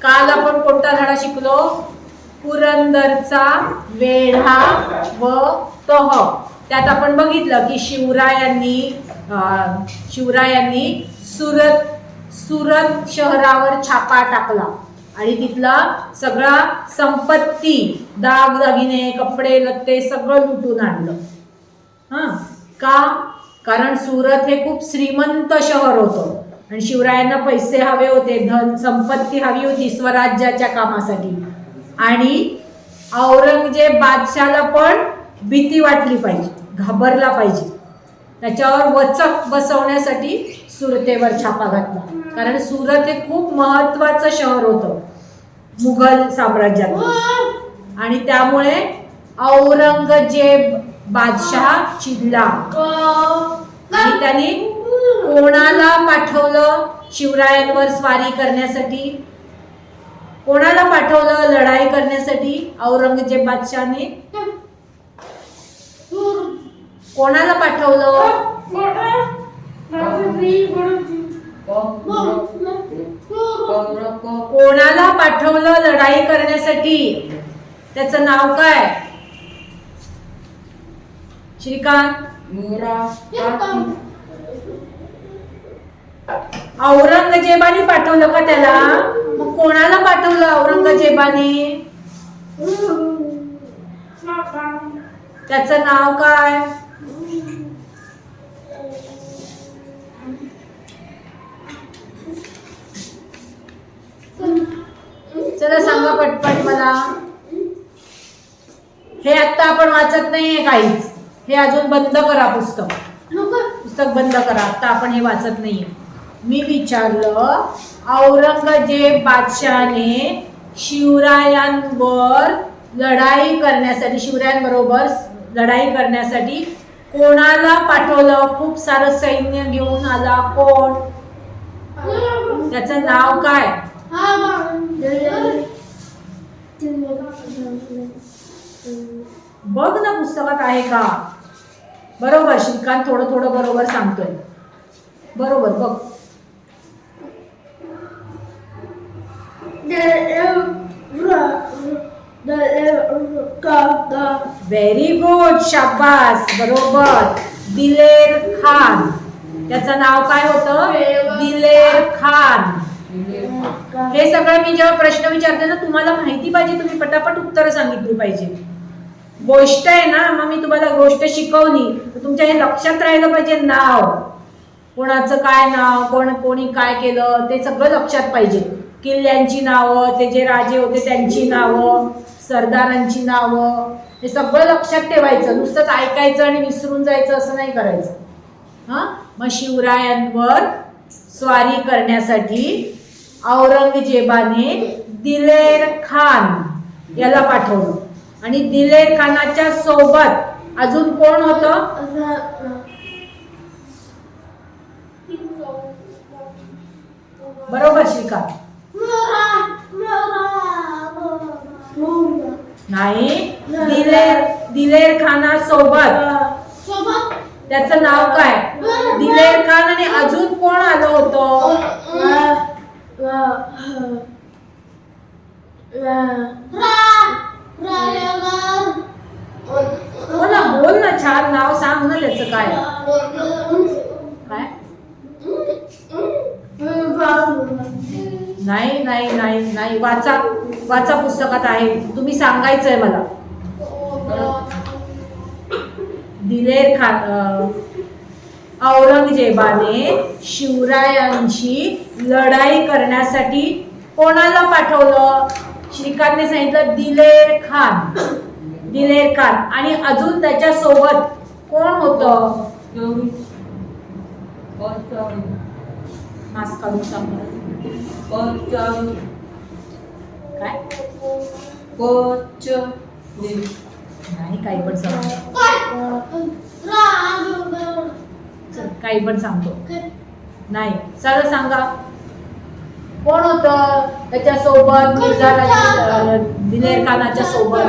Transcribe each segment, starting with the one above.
काल आपण कोणता धडा शिकलो? पुरंदरचा वेढा व तह. त्यात आपण बघितलं की शिवरायांनी सुरत शहरावर छापा टाकला आणि तिथला सगळा संपत्ती, दागदागिने, कपडे लत्ते सगळं लुटून आणलं. का? कारण सुरत हे खूप श्रीमंत शहर होतं आणि शिवरायांना पैसे हवे होते, धन संपत्ती हवी होती स्वराज्याच्या कामासाठी. आणि औरंगजेब बादशाला पण भीती वाटली पाहिजे, घाबरला पाहिजे. त्याच्यावर वचक बसवण्यासाठी सुरतेवर छापा घातला. कारण सुरत हे खूप महत्वाचं शहर होतं मुघल साम्राज्यात आणि त्यामुळे औरंगजेब बादशाह चिडला आणि त्यांनी कोणाला पाठवलं शिवरायांवर स्वारी करण्यासाठी? कोणाला पाठवलं लढाई करण्यासाठी? औरंगजेब बादशाहने कोणाला पाठवलं? कोणाला पाठवलं लढाई करण्यासाठी? त्याचं नाव काय? श्रीकांत? औरंगजेबाने पाठवलं का त्याला? मग कोणाला पाठवलं औरंगजेबाने? त्याचं नाव काय? चला सांगा पटपट मला. हे आता आपण वाचत नाहीये काहीच. हे अजून बंद करा पुस्तक बंद करा. आता आपण हे वाचत नाहीये. मी विचारलं औरंगजेब बादशाहने शिवरायांवर लढाई करण्यासाठी, शिवरायांबरोबर लढाई करण्यासाठी कोणाला पाठवलं? खूप सारं सैन्य घेऊन आला. कोण? त्याचं नाव काय? बघ ना पुस्तकात आहे का? बरोबर श्रीकांत थोडं थोडं बरोबर सांगतोय. बरोबर बघ. व्हेरी गुड, शाबास, बरोबर. दिलेर खान. त्याचं नाव काय होतं? दिलेर खान. हे सगळं मी जेव्हा प्रश्न विचारते ना तुम्हाला माहिती पाहिजे, तुम्ही पटापट उत्तर सांगितली पाहिजे. गोष्ट आहे ना, मग मी तुम्हाला गोष्ट शिकवली तर तुमच्या हे लक्षात राहिलं पाहिजे. नाव कोणाचं काय नाव, कोणी काय केलं ते सगळं लक्षात पाहिजे. किल्ल्यांची नावं, ते जे राजे होते त्यांची नावं, सरदारांची नावं, हे सगळं लक्षात ठेवायचं. नुसतंच ऐकायचं आणि विसरून जायचं असं नाही करायचं. मग शिवरायांवर स्वारी करण्यासाठी औरंगजेबाने दिलेर खान याला पाठवलं आणि दिलेर खानाच्या सोबत अजून कोण होतं? बरोबर श्रीकांत? नाही, दिलेर खाना सोबत. त्याचं नाव काय? दिलेर खान आणि अजून कोण आलं होतं? बोल ना, छान नाव सांग ना त्याचं. काय काय? नाही नाही नाही नाही, वाचा वाचा पुस्तकात आहे. तुम्ही सांगायचंय मला. दिलेर खान औरंगजेबाने शिवरायांशी लढाई करण्यासाठी कोणाला पाठवलं? श्रीकांतने सांगितलं दिलेर खान. दिलेर खान आणि अजून त्याच्या सोबत कोण होतं? मास्क काढून सांग. काय? नाही, काही पण सांग. काही पण सांगतो. नाही, सरळ सांगा. कोण होतं त्याच्या सोबत? दिलेर खानाच्या सोबत.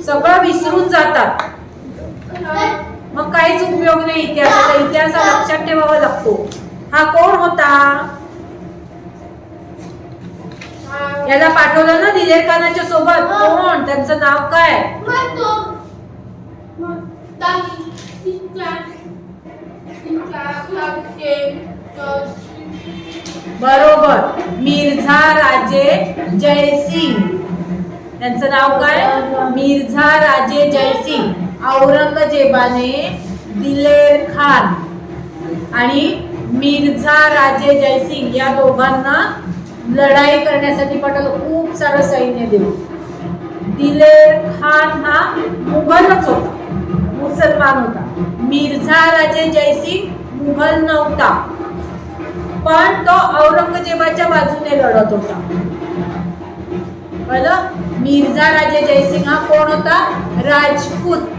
सगळं विसरून जातात, मग काहीच उपयोग नाही इतिहासाचा. इतिहास लक्षात ठेवावा लागतो. हा कोण होता? याला पाठवलं ना दिलेर खानाच्या सोबत. कोण? त्यांचं नाव काय? बरोबर, मिर्झा राजे जयसिंग. त्यांचं नाव काय? मिर्झा राजे जयसिंग. औरंगजेबाने दिलेर खान आणि मिर्झा राजे जयसिंग या दोघांना लढाई करण्यासाठी पाठवलं, खूप सारं सैन्य देऊन. दिलेर खान हा मुघलच होता, मुसलमान होता. मिर्झा राजे जयसिंग मुघल नव्हता, पण तो औरंगजेबाच्या बाजूने लढत होता. कळलं? मिर्झा राजे जयसिंग हा कोण होता? राजपूत.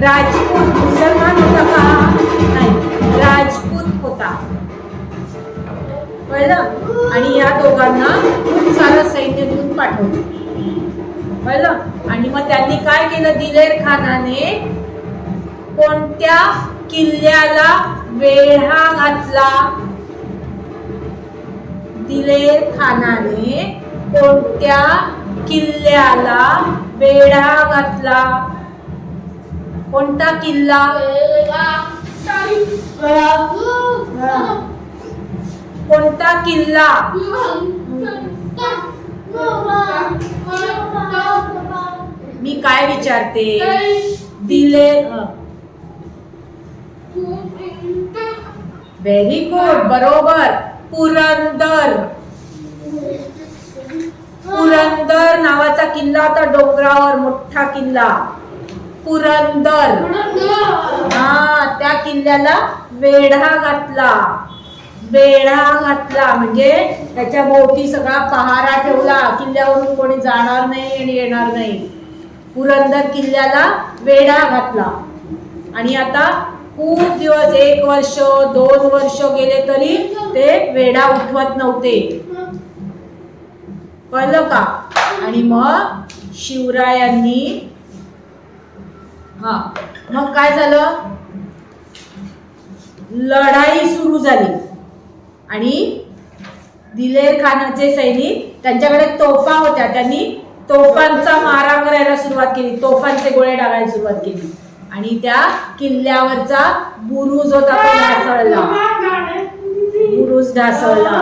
राजपूत मुसलमान होता का? नाही, राजपूत होता. कळलं? आणि या दोघांना खूप सारं सैन्य देऊन पाठवलं. कळलं? आणि मग त्यांनी काय केलं? दिलेर खानाने कोणत्या किल्ल्याला वेढा घातला? दिलेर खानाने कोणत्या किल्ल्याला वेढा घातला? कोणता किल्ला? कोणता किल्ला? मी काय विचारते? दिलेर. व्हेरी गुड, बरोबर. पुरंदर. पुरंदर नावाचा किल्ला होता, डोंगरावर मोठा किल्ला पुरंदर. हा, त्या किल्ल्याला वेढा घातला. वेढा घातला म्हणजे त्याच्या भोवती सगळा पहारा ठेवला, किल्ल्यावरून कोणी जाणार नाही आणि येणार नाही. पुरंदर किल्ल्याला वेढा घातला. आणि आता खूप दिवस, 1 वर्ष 2 वर्ष गेले तरी ते वेढा उठवत नव्हते. कळलं का? आणि मग शिवरायांनी मग काय झालं? लढाई सुरू झाली आणि दिलेर खानाचे सैनिक, त्यांच्याकडे तोफा होत्या, त्यांनी तोफांचा मारा करायला सुरुवात केली, तोफांचे गोळे टाकायला सुरुवात केली. आणि त्या किल्ल्यावरचा बुरुज होता तो ढासळला. बुरुज ढासळला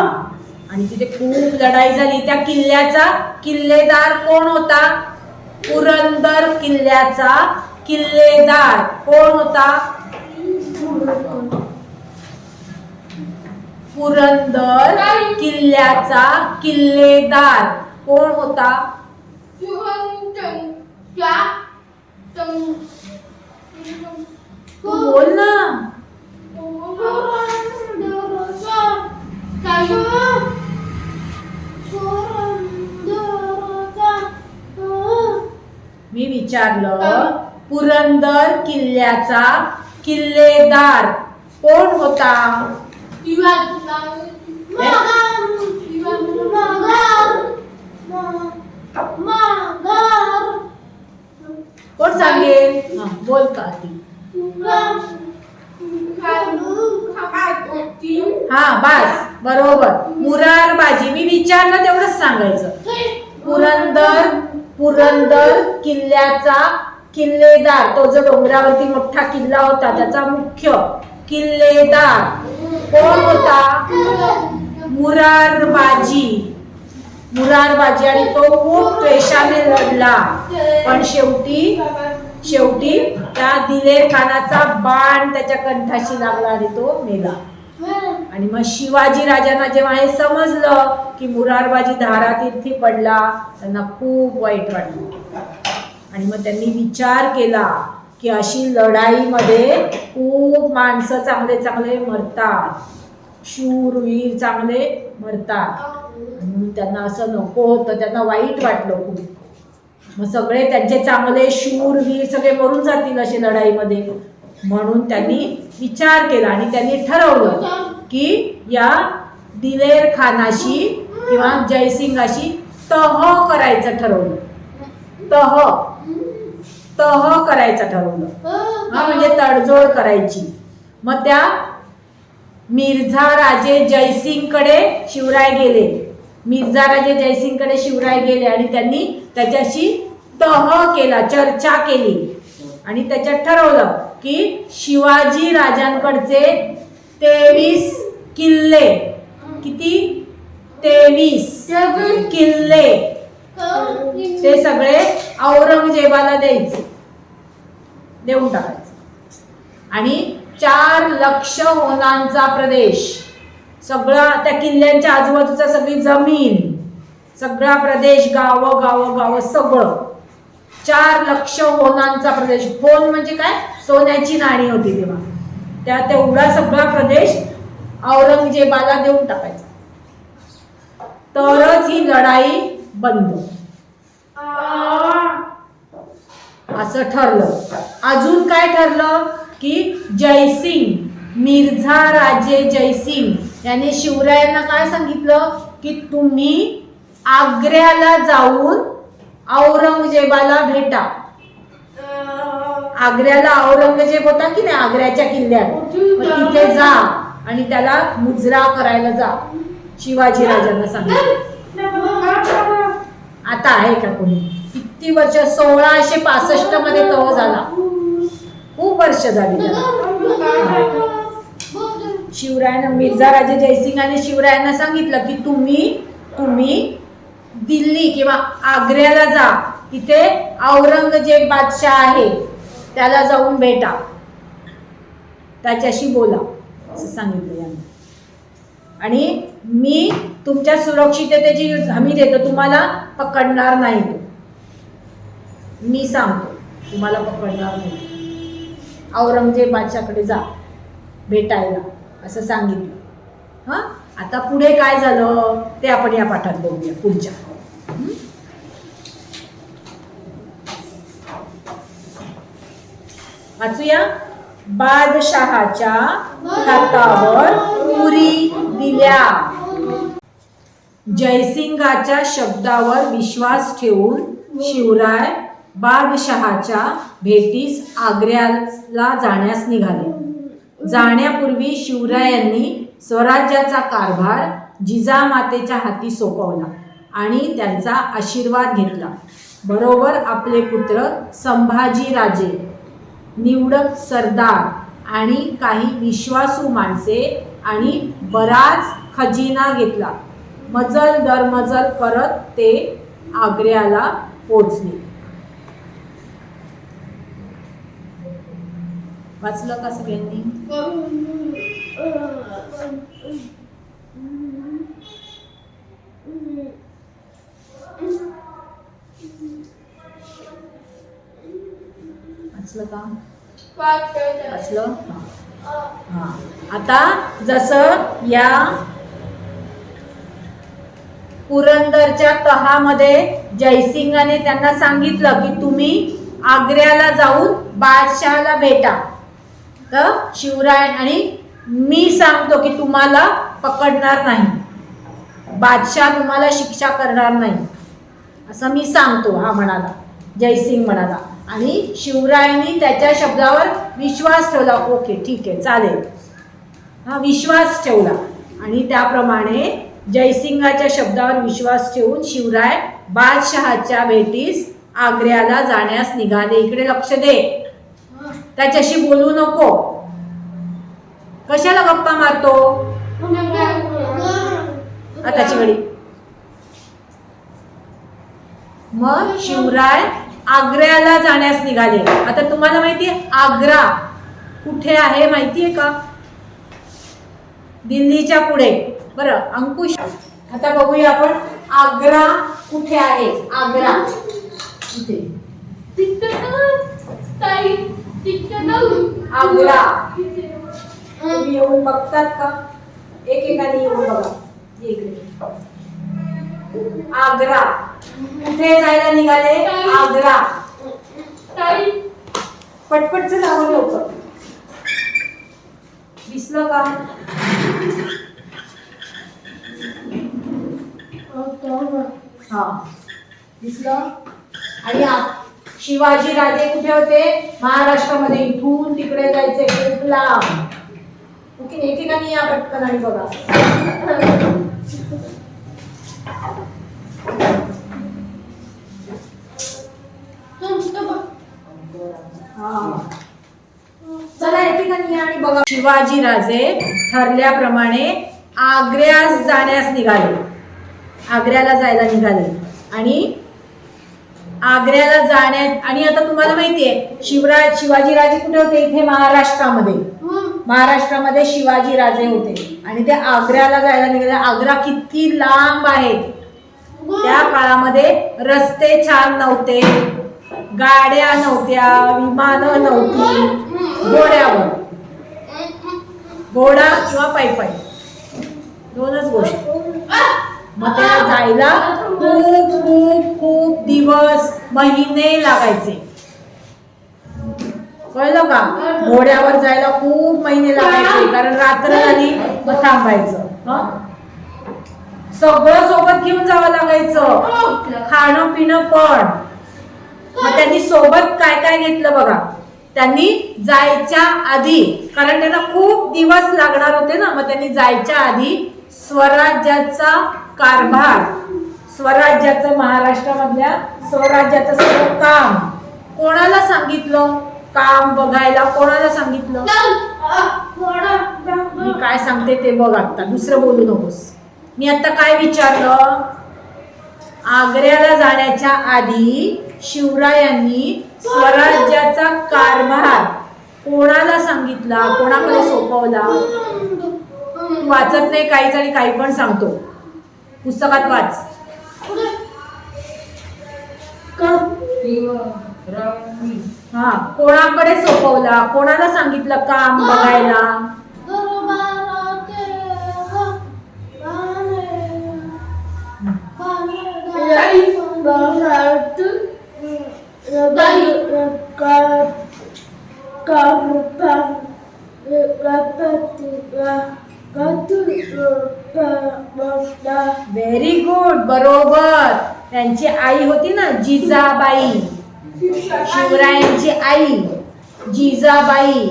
आणि तिथे खूप लढाई झाली. त्या किल्ल्याचा किल्लेदार कोण होता? पुरंदर किल्ल्याचा किल्लेदार कोण होता? पुरंदर किल्ल्याचा किल्लेदार कोण होता? तू बोल ना. मी विचारलं, पुरंदर किल्ल्याचा किल्लेदार कोण होता? कोण सांगेल? बोल का ती. हा, बस बरोबर, मुरारबाजी. मी विचारलं तेवढंच सांगायचं. पुरंदर किल्ल्याचा किल्लेदार, तो जो डोंगरावरती मोठा किल्ला होता त्याचा मुख्य किल्लेदार कोण होता? मुरारबाजी. मुरारबाजी. आणि तो खूप द्वेषाने लढला, पण शेवटी त्या दिलेर खानाचा बाण त्याच्या कंठाशी लागला आणि तो मेला. आणि मग शिवाजी राजांना जेव्हा हे समजलं की मुरारबाजी धारातीर्थी पडला, त्यांना खूप वाईट वाटलं. आणि मग त्यांनी विचार केला की अशी लढाईमध्ये खूप माणसं चांगले मरतात, शूरवीर चांगले मरतात, म्हणून त्यांना असं नको होतं. त्यांना वाईट वाटलं खूप. मग सगळे त्यांचे चांगले शूरवीर सगळे मरून जातील असे लढाईमध्ये, म्हणून त्यांनी विचार केला आणि त्यांनी ठरवलं की या दिलेर खानाशी किंवा जयसिंगाशी तह करायचं ठरवलं. तह करायचं ठरवलं. म्हणजे तडजोड करायची. मग त्या मिर्झा राजे जयसिंग कडे शिवराय गेले मिर्झा राजे जयसिंगकडे शिवराय गेले आणि त्यांनी त्याच्याशी तह केला, चर्चा केली आणि त्याच्यात ठरवलं की शिवाजी राजांकडचे 23 किल्ले, किती 23 किल्ले, ते सगळे औरंगजेबाला द्यायचे, देऊन टाकायचे आणि 4 लक्ष होनांचा प्रदेश, सगळा त्या किल्ल्यांच्या आजूबाजूचा सगळी जमीन, सगळा प्रदेश, गाव सगळं 4 लक्ष होनांचा प्रदेश. होन म्हणजे काय? सोन्याची नाणी होती तेव्हा, त्या तेवढा सगळा प्रदेश औरंगजेबाला देऊन टाकायचा, तरच ही लढाई बंद, असं ठरलं. अजून काय ठरलं की जयसिंग, मिर्झा राजे जयसिंग याने शिवरायांना काय सांगितलं की तुम्ही आग्र्याला जाऊन औरंगजेबाला भेटा. आग्र्याला औरंगजेब होता की नाही, आग्र्याच्या किल्ल्यात, तिथे जा आणि त्याला मुजरा करायला जा, शिवाजी राजांना सांगितलं. आता आहे का कोणी? किती वर्ष? 1665 मध्ये तह झाला, खूप वर्ष झाली त्याला. शिवरायांना, मिर्झा राजे जयसिंगाने शिवरायांना सांगितलं की तुम्ही दिल्ली किंवा आग्र्याला जा, तिथे औरंगजेब बादशाह आहे, त्याला जाऊन भेटा, त्याच्याशी बोला, असं सांगितलं यांनी. आणि मी तुमच्या सुरक्षिततेची हमी देतो, तुम्हाला पकडणार नाही, तो मी सांगतो, तुम्हाला पकडणार नाही. औरंगजेब बादशाहकडे जा भेटायला, असं सांगितलं. हां, आता पुढे काय झालं ते आपण या पाठात बघूया पुढच्या. वाचूया. बादशहाच्या हातावर पुरी दिल्या. जयसिंगाच्या शब्दावर विश्वास ठेवून शिवराय बादशहाच्या भेटीस आग्र्याला जाण्यास निघाले. जाण्यापूर्वी शिवरायांनी स्वराज्याचा कारभार जिजामातेच्या हाती सोपवला आणि त्यांचा आशीर्वाद घेतला. बरोबर आपले पुत्र संभाजी राजे, निवडक सरदार आणि काही विश्वासू माणसे आणि बराच खजिना घेतला. मजल दरमजल करत ते आग्र्याला पोहोचले. वाचलं का सगळ्यांनी? वाचलं का? वाचलं? हा. आता जसं या पुरंदरच्या तहामध्ये जयसिंगाने त्यांना सांगितलं की तुम्ही आग्र्याला जाऊन बादशहाला भेटा, तर शिवराय आणि मी सांगतो की तुम्हाला पकडणार नाही, बादशाह तुम्हाला शिक्षा करणार नाही, असं मी सांगतो, हा म्हणाला, जयसिंग म्हणाला. आणि शिवरायांनी त्याच्या शब्दावर विश्वास ठेवला. ओके, ठीक आहे, चालेल, हा विश्वास ठेवला. आणि त्याप्रमाणे जयसिंगाच्या शब्दावर विश्वास ठेवून शिवराय बादशहाच्या भेटीस आग्र्याला जाण्यास निघाले. इकडे लक्ष दे, त्याच्याशी बोलू नको, कशाला गप्पा मारतो, आताची घडी. मग शिवराय आग्र्याला जाण्यास निघाले. आता तुम्हाला माहितीये आग्रा कुठे आहे माहितीये का? दिल्लीच्या पुढे. बरं अंकुश, आता बघूया आपण आग्रा कुठे आहे. आग्रा इथे, आग्रा तुम्ही येऊन बघतात का? एकेकाने येऊन बघा. आग्रा कुठे जायला निघाले? आग्रा. पटपटचं नाव लवकर. दिसलं का? हा दिसलं. आणि शिवाजी राजे कुठे होते? महाराष्ट्रामध्ये. इथून तिकडे जायचे खूप लांब. ओके, एकेकाने या पटकन आणि बघा. चला येते का नाही आणि बघा. शिवाजी राजे ठरल्याप्रमाणे आग्र्यास जाण्यास निघाले. आग्र्याला जायला निघाले आणि आग्र्याला जाण्यात आणि आता तुम्हाला माहितीये शिवाजी राजे कुठे होते? इथे महाराष्ट्रामध्ये. महाराष्ट्रामध्ये शिवाजी राजे होते आणि ते आग्र्याला जायला निघाले. आग्रा किती लांब आहे. त्या काळामध्ये रस्ते छान नव्हते, गाड्या नव्हत्या, विमानं नव्हती. घोड्यावर, घोडा किंवा पायी दोनच गोष्टी. मग त्याला जायला खूप खूप खूप दिवस, महिने लागायचे. कळलं का? घोड्यावर जायला खूप महिने लागायचे कारण रात्र झाली मग थांबायचं. सगळं सोबत घेऊन जावं लागायचं, खाणं पिणं पण. मग त्यांनी सोबत काय काय घेतलं बघा. त्यांनी जायच्या आधी, कारण त्यांना खूप दिवस लागणार होते ना, मग त्यांनी जायच्या आधी स्वराज्याचा कारभार, स्वराज्याचं, महाराष्ट्रामधल्या स्वराज्याचं सगळं काम कोणाला सांगितलं? काम बघायला कोणाला सांगितलं? मी काय सांगते ते बघ, आता दुसरं बोलू नकोस. मी आता काय विचारलं? आग्र्याला जाण्याच्या आधी शिवरायांनी स्वराज्याचा कारभार कोणाला सांगितला, कोणाकडे सोपवला? तू वाचत नाही काहीच आणि काही पण सांगतो. पुस्तकात वाच. हा, कोणाकडे सोपवला, कोणाला सांगितलं काम बघायला? व्हेरी गुड, बरोबर. त्यांची आई होती ना जिजाबाई, शिवरायांची आई जिजाबाई.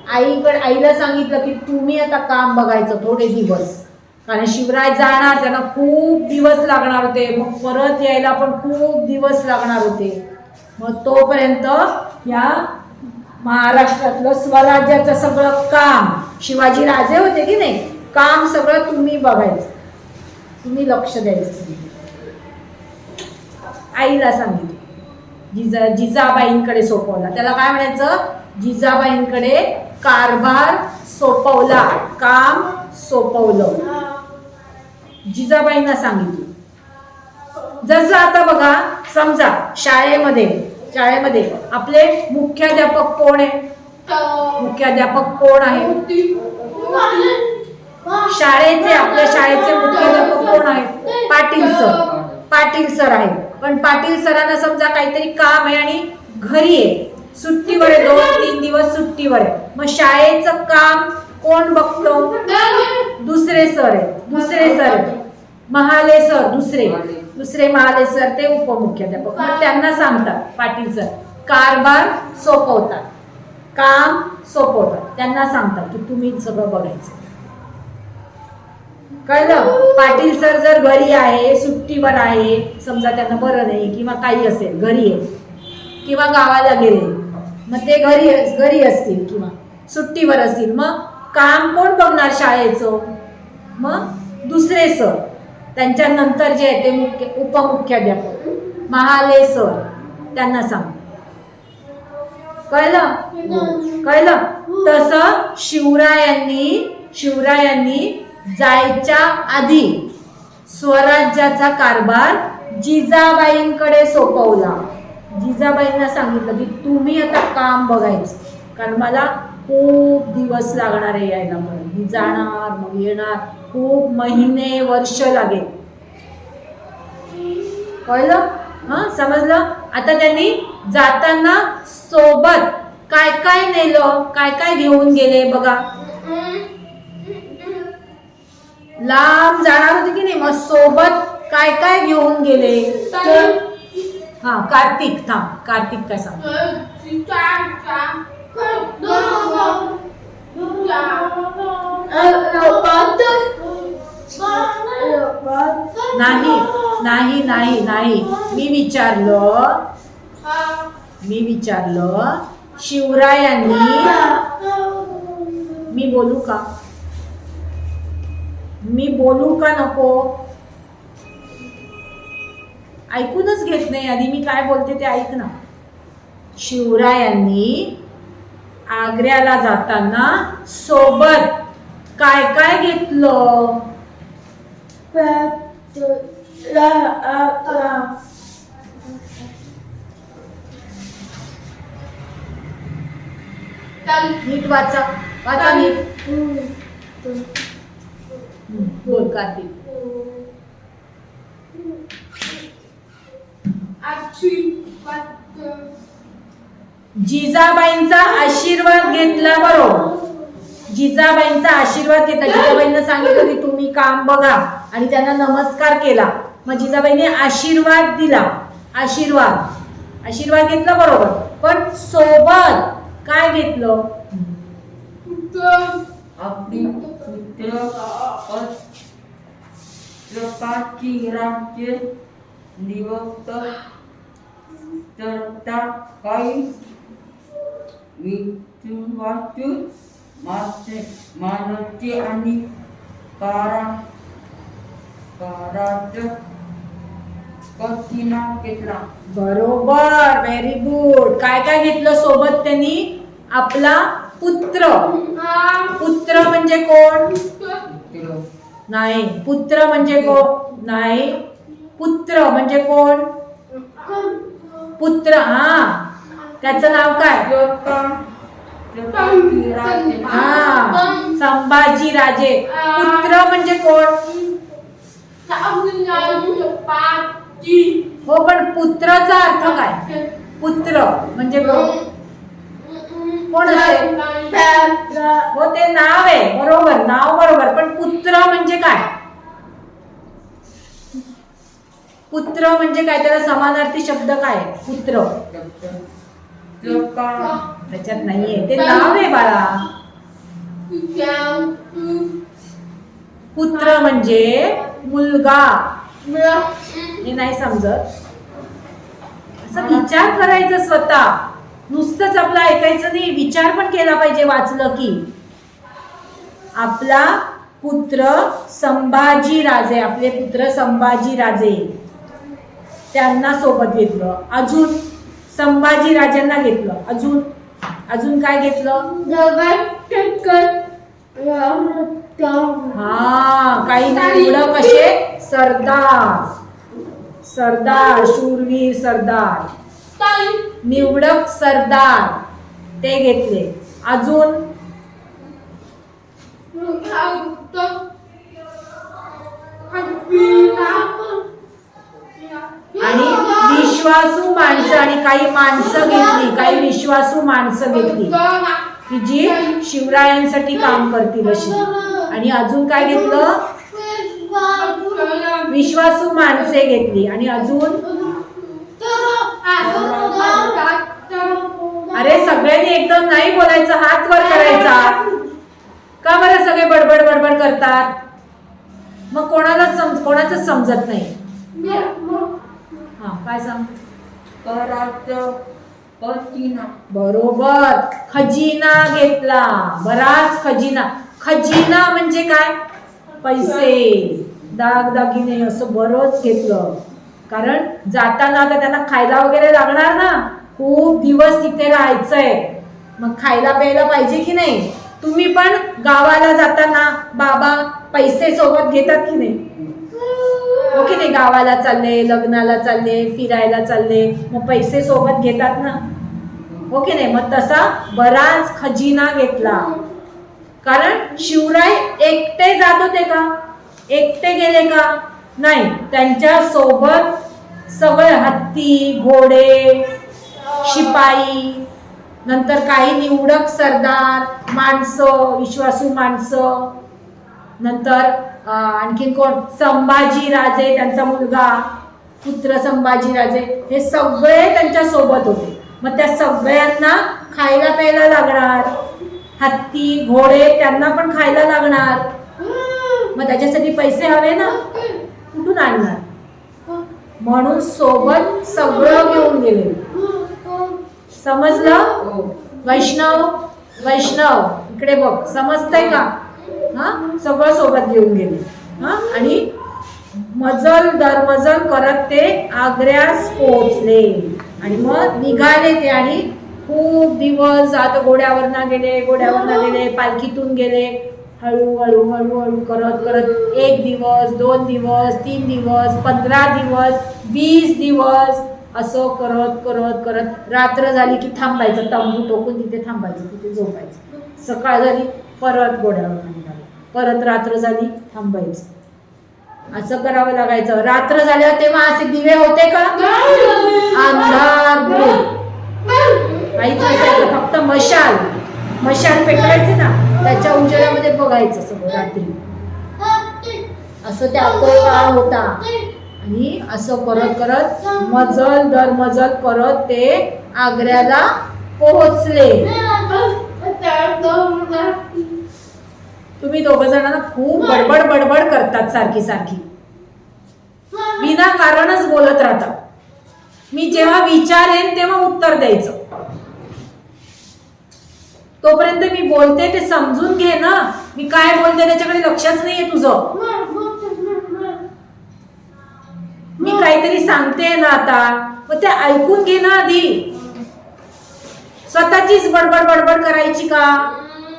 आईला सांगितलं की तुम्ही आता काम बघायचं थोडे दिवस, कारण शिवराय जाणार, त्यांना खूप दिवस लागणार होते. मग परत यायला पण खूप दिवस लागणार होते. मग तोपर्यंत या महाराष्ट्रातलं स्वराज्याचं सगळं काम, शिवाजी राजे होते की नाही, काम सगळं तुम्ही बघायचं, तुम्ही लक्ष द्यायचं. आईला सांगितलं, जिजाबाईंकडे सोपवला. त्याला काय म्हणायचं? जिजाबाईंकडे कारभार सोपवला, काम सोपवलं. जिजाबाईंना सांगितलं. जसं आता बघा, समजा शाळेमध्ये आपले मुख्याध्यापक कोण आहे? मुख्याध्यापक कोण आहे? आपल्या शाळेचे मुख्याध्यापक कोण आहेत? पाटील सर आहेत. पण पाटील सरांना समजा काहीतरी काम आहे आणि घरी आहे, सुट्टीवर आहे, 2-3 दिवस सुट्टीवर आहे. मग शाळेचं काम कोण बघतो? दुसरे सर आहेत. महाले सर, दुसरे महाले सर, ते उपमुख्याध्यापक. मग त्यांना सांगतात पाटील सर, कारभार सोपवतात, काम सोपवतात. त्यांना सांगतात की तुम्ही सगळं बघायचं. कळलं? पाटील सर जर घरी आहे, सुट्टीवर आहे, समजा त्यांना बरं नाही किंवा काही असेल, घरी आहे किंवा गावाला गेले, मग ते घरी असतील किंवा सुट्टीवर असतील, मग काम कोण बघणार शाळेचं? मग दुसरे सर. त्यांच्या नंतर जे आहे ते उपमुख्याध्यापक महाले सर, त्यांना सांग. कळलं? तसं शिवरायांनी जायच्या आधी स्वराज्याचा कारभार जिजाबाईंकडे सोपवला. जिजाबाईंना सांगितलं की तुम्ही आता काम बघायचं, कारण मला खूप दिवस लागणार आहे यायला, मी जाणार मग येणार, खूप महिने वर्ष लागेल. कळलं? समजलं? आता त्यांनी जाताना सोबत काय काय नेलं, काय काय घेऊन गेले बघा. लांब जाणार होते की नाही, मग सोबत काय काय घेऊन गेले? कार्तिक काय सांग? नाही नाही नाही नाही मी विचारलं शिवरायांनी, मी बोलू का नको? ऐकूनच घेत नाही आधी मी काय बोलते ते ऐक ना. शिवरायांनी आग्र्याला जाताना सोबत काय काय घेतलं? नीट वाचा नीट. बोल कार्तिक. जिजाबाईंचा आशीर्वाद घेतला. बरोबर, जिजाबाईंचा आशीर्वाद घेतला. जिजाबाईंना सांगितलं की तुम्ही काम बघा आणि त्यांना नमस्कार केला. मग जिजाबाईंनी आशीर्वाद दिला. आशीर्वाद घेतला. बरोबर, पण सोबत काय घेतलं? आपली पुत्रकाची राज्य निवक्त करता काही विश्वासू मानवते आणि काराच कथिना घेतला. बरोबर, व्हेरी गुड. काय काय घेतलं सोबत त्यांनी? आपला पुत्र. पुत्र म्हणजे कोण? नाही. पुत्र म्हणजे कोण? नाही. पुत्र म्हणजे कोण? पुत्र. हा, त्याचं नाव काय? हा, संभाजी राजे. पुत्र म्हणजे कोण? हो, पण पुत्राचा अर्थ काय? पुत्र म्हणजे कोण असेल? हो, ते नाव आहे. बरोबर, नाव बरोबर. पण पुत्र म्हणजे काय? पुत्र म्हणजे काय? त्याला समानार्थी शब्द काय? पुत्र त्याच्यात नाहीये. ते नाव आहे बाळा. पुत्र म्हणजे मुलगा. हे नाही समजत. असं विचार करायचा स्वतः, नुसतंच आपलं ऐकायचं नाही, विचार पण केला पाहिजे वाचलं की. आपला पुत्र संभाजी राजे, आपले पुत्र संभाजी राजे, त्यांना सोबत घेतलं. अजून संभाजी राजांना घेतलं. अजून काय घेतलं? हा, काही निवडक असे सरदार, शूरवीर सरदार, निवडक सरदार ते घेतले. अजून आणि विश्वासू माणसं, आणि काही माणसं घेतली, काही विश्वासू माणसं घेतली की जी शिवरायांसाठी काम करतील अशी. आणि अजून काय घेतलं? विश्वासू माणसे घेतली. आणि अजून अरे सगळ्यांनी एकदम नाही बोलायचं, हात वर करायचा. का बरं सगळे बडबड करतात? मग कोणाच समजत नाही. हा, काय सांग? बरोबर, खजिना घेतला. बराच खजिना म्हणजे काय? पैसे, दागदागिने, असं बरंच घेतलं. कारण जाताना आता त्यांना खायला वगैरे लागणार ना, खूप दिवस तिथे राहायचंय, मग खायला प्यायला पाहिजे की नाही? तुम्ही पण गावाला जाताना बाबा पैसे सोबत घेतात की नाही? हो की नाही? गावाला चालले, लग्नाला चालले, फिरायला चालले, मग पैसे सोबत घेतात ना, हो की नाही? मग तसा बराच खजिना घेतला. कारण शिवराय एकटे जात होते का? एकटे गेले का? नाही, त्यांच्या सोबत सगळे हत्ती, घोडे, शिपाई, नंतर काही निवडक सरदार, माणसं, विश्वासू माणसं, नंतर आणखीन कोण? संभाजी राजे, त्यांचा मुलगा, पुत्र संभाजी राजे, हे सगळे त्यांच्या सोबत होते. मग त्या सगळ्यांना खायला प्यायला लागणार. हत्ती, घोडे, त्यांना पण खायला लागणार. मग त्याच्यासाठी पैसे हवे ना, कुठून आणणार? म्हणून सोबत सगळं घेऊन गेले. समजलं? हो. वैष्णव वैष्णव इकडे बघ, समजतंय का? हा, सगळं सोबत घेऊन गेले. हा, आणि मजल दरमजल करत ते आग्र्यास पोहोचले. आणि मग निघाले ते, आणि खूप दिवस आता घोड्यावरनं गेले, पालखीतून गेले, हळूहळू हळूहळू करत करत 1 दिवस, 2 दिवस, 3 दिवस, 15 दिवस, 20 दिवस, असं करत करत करत रात्र झाली की थांबायचं, तंबू टोकून तिथे थांबायचं, तिथे झोपायचं. सकाळ झाली परत घोड्यावर निघाले, परत रात्र झाली थांबायचं. असं करावं लागायचं. रात्र झाल्यावर तेव्हा असे दिवे होते का? अंधार काहीच नसायचं, फक्त मशाल पेटवायचे ना, त्याच्या उजेडामध्ये बघायचं सगळं रात्री. असं त्या काळ होता. आणि असं करत करत मजल दर मजल करत ते आग्र्याला पोहोचले. तुम्ही दोघ जणांना खूप बडबड करतात, सारखी सारखी विनाकारणच बोलत राहतात. मी जेव्हा विचारेन तेव्हा उत्तर द्यायचं. तोपर्यंत मी बोलते ते समजून घे ना, मी काय बोलते त्याच्याकडे लक्षच नाहीये तुझं. मी काहीतरी सांगते ना आता, मग ते ऐकून घे ना आधी. स्वतःचीच बडबड करायची का?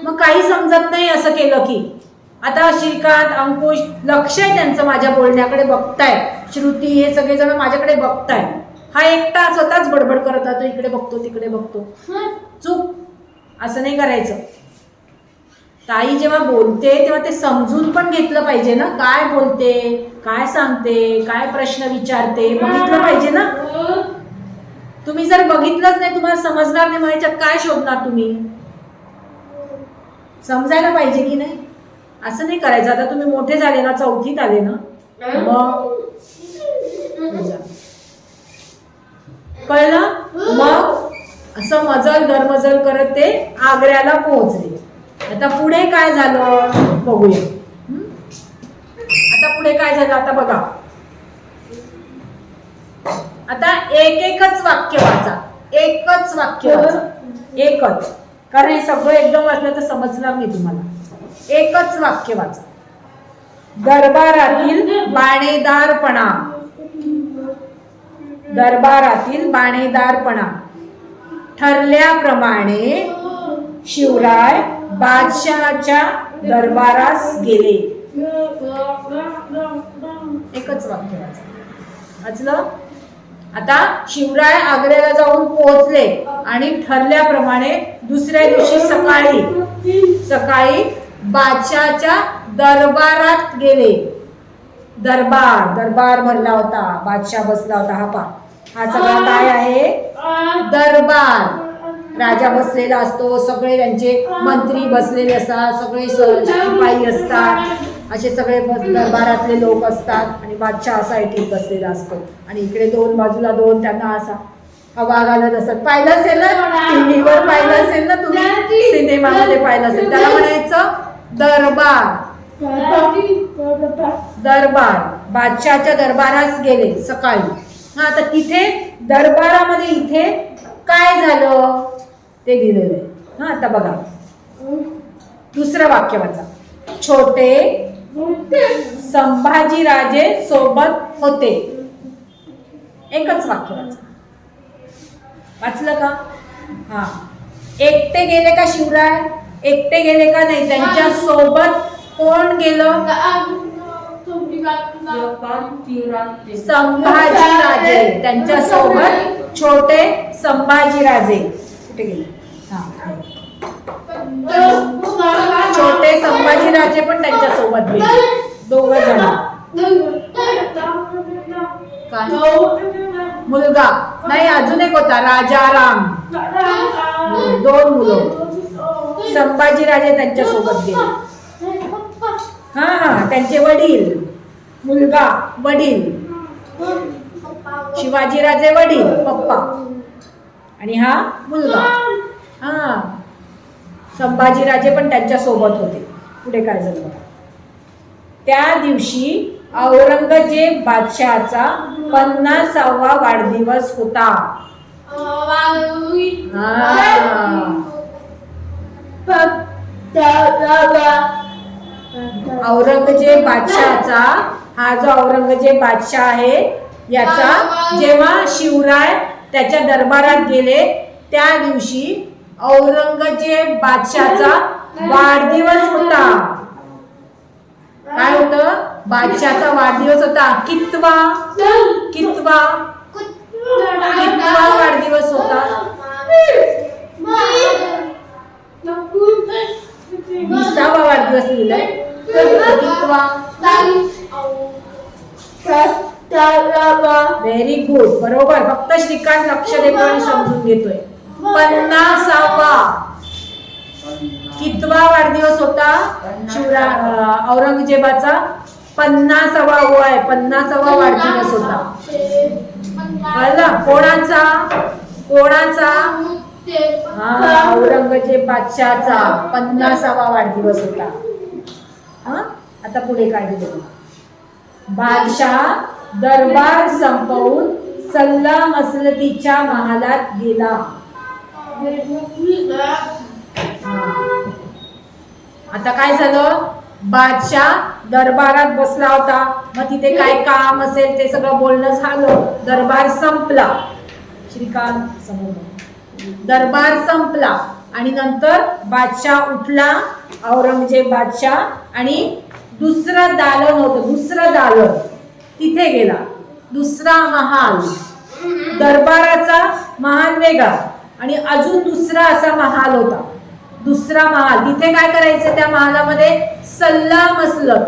मग काही समजत नाही असं केलं की. आता श्रीकांत, अंकुश लक्ष आहे त्यांचं माझ्या बोलण्याकडे, बघताय. श्रुती हे सगळेजण माझ्याकडे बघताय. हा एकटा स्वतःच बडबड करत राहतो, इकडे बघतो तिकडे बघतो. चूक, असं नाही करायचं. ताई जेव्हा बोलते तेव्हा ते समजून पण घेतलं पाहिजे ना, काय बोलते, काय सांगते, काय प्रश्न विचारते, बघितलं पाहिजे ना. तुम्ही जर बघितलंच नाही, तुम्हाला समजणार नाही, मग याच्यात काय शोधणार तुम्ही? समजायला पाहिजे की नाही? असं नाही करायचं. आता तुम्ही मोठे झाले ना, 4थीत आले ना, मग कळलं? मग असं मजल दरमजल करत ते आग्र्याला पोहोचले. आता पुढे काय झालं बघूया. आता पुढे काय झालं आता बघा. आता एकच वाक्य वाचा, एकच वाक्य वाचा, एकच. कारण हे सगळं एकदम वाचलं तर समजणार नाही तुम्हाला. एकच वाक्य वाचा. दरबारातील बाणेदारपणा, दरबारातील बाणेदारपणा. ठरल्याप्रमाणे शिवराय बादशहाच्या दरबारास गेले. एकच वाक्य वाचा. वाचलं? आता शिवराय आग्र्याला जाऊन पोहोचले आणि ठरल्याप्रमाणे दुसऱ्या दिवशी सकाळी बादशहाच्या दरबारात गेले. दरबार भरला होता, बादशाह बसला होता. हा सगळा काय आहे? दरबार. राजा बसलेला असतो, सगळे त्यांचे मंत्री बसलेले असतात, सगळे शिपाई असतात, असे सगळे दरबारातले लोक असतात. आणि बादशाह असा एक बसलेला असतो, आणि इकडे 2 बाजूला 2 त्यांना असा हवा घालत असतात. पाहिलं असेल ना टीव्हीवर, पाहिलं असेल ना तुम्ही, सिनेमामध्ये पाहिलं असेल. त्याला म्हणायचं दरबार. दरबार. बादशहाच्या दरबारास गेले सकाळी. हा, आता तिथे दरबारामध्ये इथे काय झालं ते दिलेलं आहे. हा, आता बघा दुसरं वाक्य वाचा. छोटे संभाजीराजे सोबत होते. एकच वाक्य वाचा. वाचलं का? हा. एकटे गेले का शिवराय? एकटे गेले का नाही? त्यांच्या सोबत कोण गेलं? संभाजीराजे. त्यांच्या सोबत छोटे संभाजीराजे कुठे गेले? छोटे संभाजीराजे पण त्यांच्या सोबत गेले. 2 जण. मुलगा नाही, अजून एक होता राजाराम. 2 मुलं. संभाजीराजे त्यांच्या सोबत गेले. हा, त्यांचे वडील. मुलगा, वडील. शिवाजीराजे वडील, पप्पा, आणि हा मुलगा. हा, संभाजीराजे पण त्यांच्या सोबत होते. पुढे काय झालं? त्या दिवशी औरंगजेब बादशहाचा 50वा वाढदिवस होता. औरंगजेब बादशहाचा, हा जो औरंगजेब बादशाह आहे याचा जेव्हा शिवराय त्याच्या दरबारात गेले त्या दिवशी औरंगजेब बादशहाचा वाढदिवस होता. काय होतं? बादशहाचा वाढदिवस होता. कितवा वाढदिवस होता? 20वा वाढदिवस लिहिलाय. कितवा? व्हेरी गुड, बरोबर. फक्त श्रीकांत लक्ष देतो आणि समजून घेतोय. 50वा. कितवा वाढदिवस होता औरंगजेबाचा? 50वा वय, 50वा वाढदिवस होता. कळलं? कोणाचा? औरंगजेब बादशहाचा 50वा वाढदिवस होता. आता पुढे काय दिलं? बादशाह दरबार संपवून सल्ला मसलतीच्या महालात गेला. आता काय झालं? बादशाह दरबारात बसला होता. मग तिथे काय काम असेल ते सगळं बोलणं झालं. दरबार संपला. श्रीकांत समोर. दरबार संपला आणि नंतर बादशाह उठला, औरंगजेब बादशाह, आणि दुसरं दालन होतं, दुसरं दालन तिथे गेला. दुसरा महाल, दरबाराचा महाल वेगळा आणि अजून दुसरा असा महाल होता. दुसरा महाल, तिथे काय करायचं? त्या महालामध्ये सल्ला मसलत,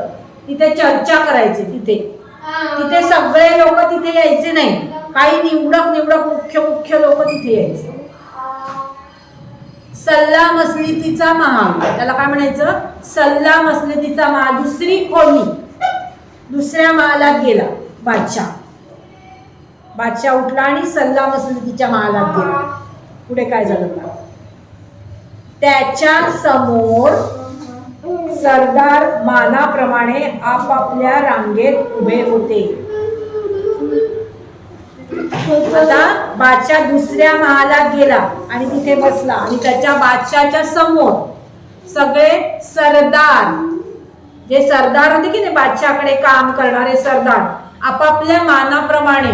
तिथे चर्चा करायची. तिथे सगळे लोक तिथे यायचे नाही. काही निवडक मुख्य लोक तिथे यायचे. सल्ला मसलतीचा महाल, त्याला काय म्हणायचं? सल्ला मसलतीचा महाल. दुसरी खोली, दुसऱ्या महालात गेला बादशाह उठला आणि सल्ला मसलतीच्या महालात गेला. पुढे काय झालं? त्याच्या समोर सरदार मानाप्रमाणे आपापल्या रांगेत उभे होते. आता बादशाह दुसऱ्या महालात गेला आणि तिथे बसला आणि त्याच्या बादशाहच्या समोर सगळे सरदार, जे सरदार होते की ते बादशाहकडे काम करणारे सरदार, आपापल्या मानाप्रमाणे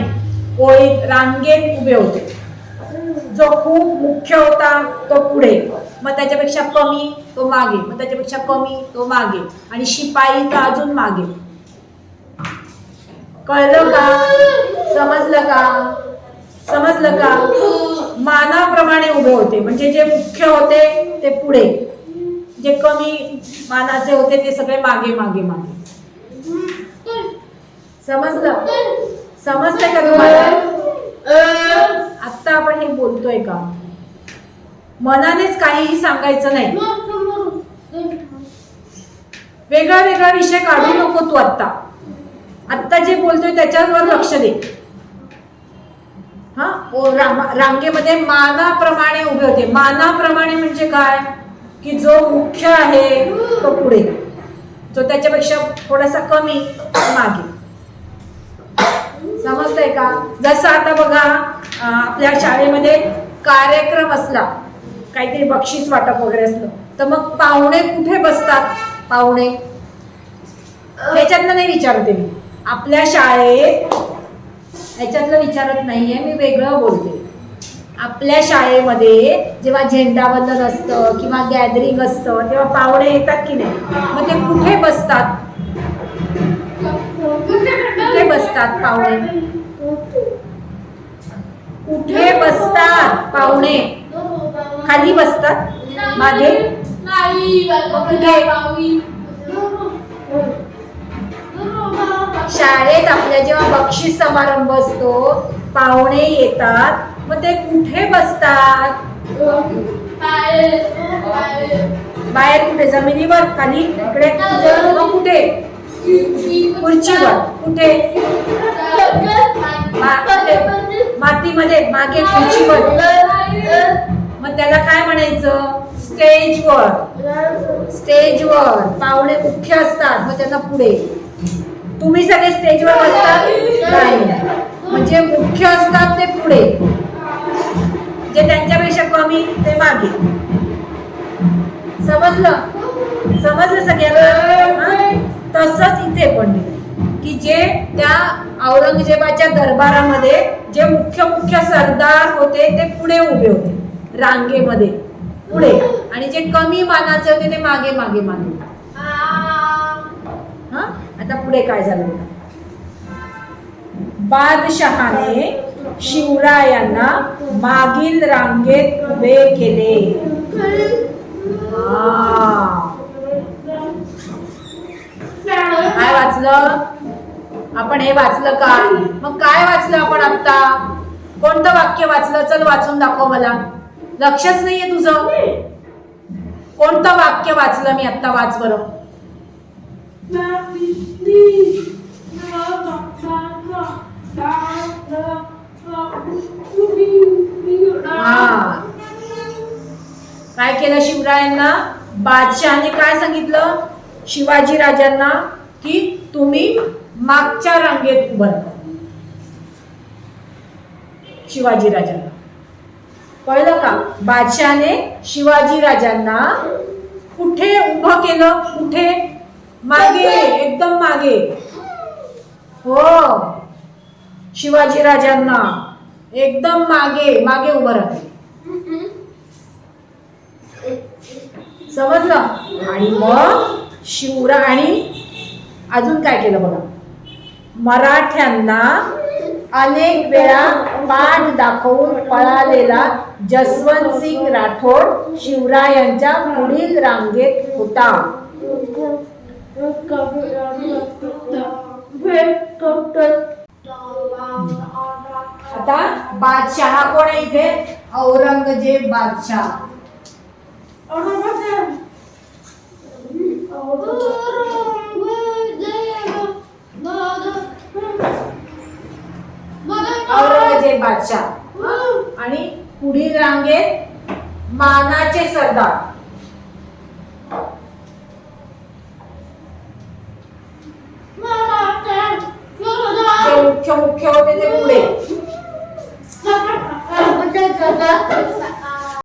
ओळीत रांगेत उभे होते. जो खूप मुख्य होता तो पुढे, मग त्याच्यापेक्षा कमी तो मागे, मग त्याच्यापेक्षा कमी तो मागे, आणि शिपाई तर अजून मागे. कळलं का? समजलं का? मानाप्रमाणे उभे होते, म्हणजे जे मुख्य होते ते पुढे, जे कमी मानाचे होते ते सगळे मागे. समजतंय का तुम्हाला? आता आपण हे बोलतोय का? मनानेच काहीही सांगायचं नाही. वेगळा विषय काढू नको तू. आत्ता जे बोलतोय त्याच्यावर लक्ष दे. रांगेमध्ये मानाप्रमाणे उभे होते. मानाप्रमाणे म्हणजे काय? की जो मुख्य आहे तो पुढे, जो त्याच्यापेक्षा थोडासा कमी मागे. समजतंय का? जसं आता बघा, आपल्या शाळेमध्ये कार्यक्रम असला, काहीतरी बक्षीस वाटप वगैरे असलं, तर मग पाहुणे कुठे बसतात? पाहुणे ह्याच्यातलं नाही विचारते मी. आपल्या शाळेत ह्याच्यातलं विचारत नाहीये मी, वेगळं बोलते. आपल्या शाळेमध्ये जेव्हा झेंडावंदन असतं किंवा गॅदरिंग असतं तेव्हा पाहुणे येतात की नाही? मग ते कुठे बसतात? कुठे बसतात पाहुणे? कुठे बसतात पाहुणे? खाली बसतात? मागे? कुठे? शाळेत आपल्या जेव्हा बक्षीस समारंभ असतो, पाहुणे येतात, मग ते कुठे बसतात? बाहेर. कुठे? जमिनीवर? खाली? इकडे? कुठे? खुर्चीवर? कुठे? मातीमध्ये? मागे? खुर्चीवर? मग त्याला काय म्हणायचं? स्टेजवर. पाहुणे मुख्य असतात, मग त्यांना पुढे. तुम्ही सगळे स्टेजवर बसतात नाही, म्हणजे मुख्य असतात ते पुढे, जे त्यांच्यापेक्षा कमी ते मागे. समजलं सगळ्यांना? तसंच इथे पण की जे त्या औरंगजेबाच्या दरबारामध्ये जे मुख्य सरदार होते ते पुढे उभे होते रांगेमध्ये पुढे, आणि जे कमी मानाचे होते ते मागे मागे मागे. हा, आता पुढे काय झालं? बादशहाने शिवरायांना मागील रांगेत उभे केले. काय वाचलं आपण? हे वाचलं का? मग काय वाचलं आपण आता? कोणतं वाक्य वाचलं? चल वाचून दाखव मला. लक्षच नाहीये तुझं. कोणतं वाक्य वाचलं मी आता? वाच बरं. काय केलं शिवरायांना? बादशहाने काय सांगितलं शिवाजी राजांना? की तुम्ही मागच्या रांगेत उभं राहा. शिवाजी राजांना कळलं का? बादशहाने शिवाजी राजांना कुठे उभं केलं? कुठे? मागे, एकदम मागे. हो, शिवाजी राजांना एकदम मागे मागे उभं राहते. समजलं? आणि मग शिवरायांनी अजून काय केलं बघा. मराठ्यांना अनेक वेळा पाठ दाखवून पळालेला जसवंत सिंग राठोड शिवरायांच्या पुढील रांगेत होता. आता बादशाह कोण आहे इथे? औरंगजेब बादशाह. औरंगजेब बादशाह आणि पुढील रांगेत मानाचे सरदार. जे मुख्य होते ते पुढे.